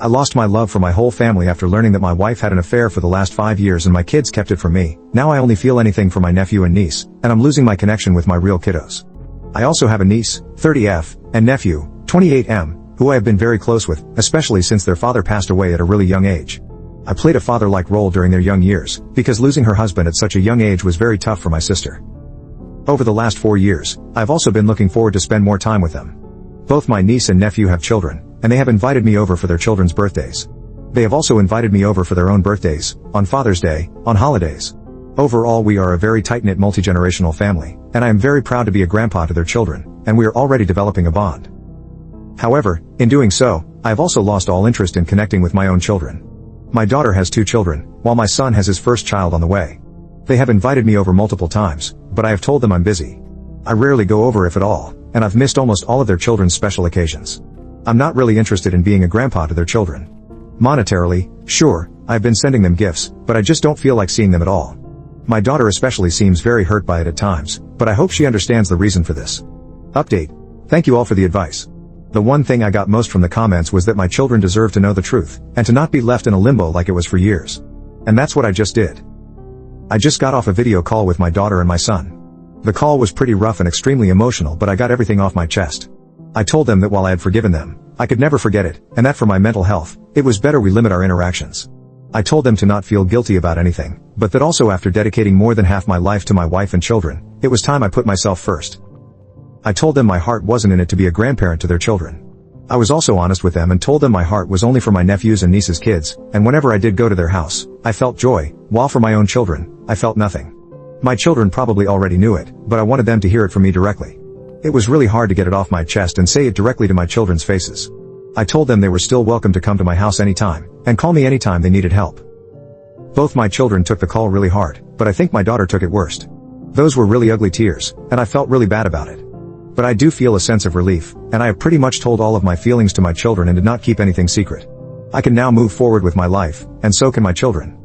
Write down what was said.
I lost my love for my whole family after learning that my wife had an affair for the last 5 years and my kids kept it from me. Now I only feel anything for my nephew and niece, and I'm losing my connection with my real kiddos. I also have a niece, 30F, and nephew, 28M, who I have been very close with, especially since their father passed away at a really young age. I played a father-like role during their young years, because losing her husband at such a young age was very tough for my sister. Over the last 4 years, I've also been looking forward to spend more time with them. Both my niece and nephew have children, and they have invited me over for their children's birthdays. They have also invited me over for their own birthdays, on Father's Day, on holidays. Overall, we are a very tight-knit multi-generational family, and I am very proud to be a grandpa to their children, and we are already developing a bond. However, in doing so, I have also lost all interest in connecting with my own children. My daughter has 2 children, while my son has his first child on the way. They have invited me over multiple times, but I have told them I'm busy. I rarely go over if at all, and I've missed almost all of their children's special occasions. I'm not really interested in being a grandpa to their children. Monetarily, sure, I've been sending them gifts, but I just don't feel like seeing them at all. My daughter especially seems very hurt by it at times, but I hope she understands the reason for this. Update. Thank you all for the advice. The one thing I got most from the comments was that my children deserve to know the truth, and to not be left in a limbo like it was for years. And that's what I just did. I just got off a video call with my daughter and my son. The call was pretty rough and extremely emotional, but I got everything off my chest. I told them that while I had forgiven them, I could never forget it, and that for my mental health, it was better we limit our interactions. I told them to not feel guilty about anything, but that also after dedicating more than half my life to my wife and children, it was time I put myself first. I told them my heart wasn't in it to be a grandparent to their children. I was also honest with them and told them my heart was only for my nephews and nieces' kids, and whenever I did go to their house, I felt joy, while for my own children, I felt nothing. My children probably already knew it, but I wanted them to hear it from me directly. It was really hard to get it off my chest and say it directly to my children's faces. I told them they were still welcome to come to my house anytime, and call me anytime they needed help. Both my children took the call really hard, but I think my daughter took it worst. Those were really ugly tears, and I felt really bad about it. But I do feel a sense of relief, and I have pretty much told all of my feelings to my children and did not keep anything secret. I can now move forward with my life, and so can my children.